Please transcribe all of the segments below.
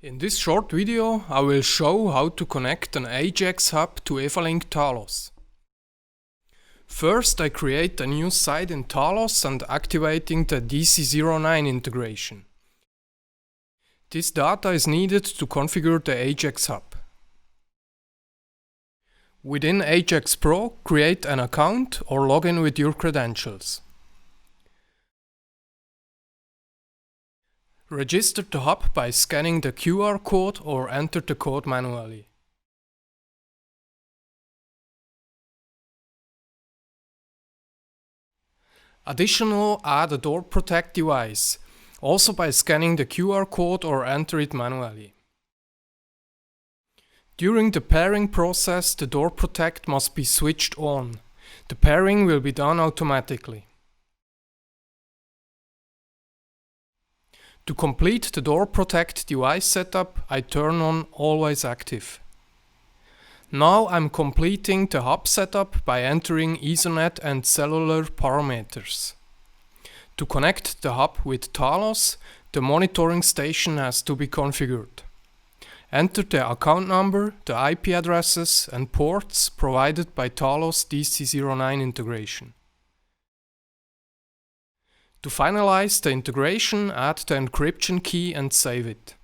In this short video I will show how to connect an Ajax Hub to evalink Talos. First I create a new site in Talos and activating the DC09 integration. This data is needed to configure the Ajax Hub. Within Ajax Pro, create an account or log in with your credentials. Register the hub by scanning the QR code or enter the code manually. Additionally, add a door protect device, also by scanning the QR code or enter it manually. During the pairing process, the door protect must be switched on. The pairing will be done automatically. To complete the door protect device setup, I turn on Always Active. Now I'm completing the hub setup by entering Ethernet and cellular parameters. To connect the hub with Talos, the monitoring station has to be configured. Enter the account number, the IP addresses and ports provided by Talos DC09 integration. To finalize the integration, add the encryption key and save it.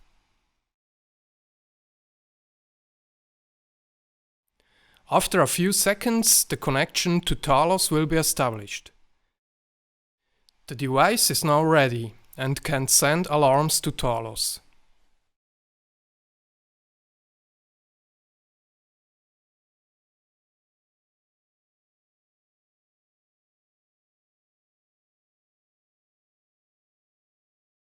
After a few seconds, the connection to Talos will be established. The device is now ready and can send alarms to Talos.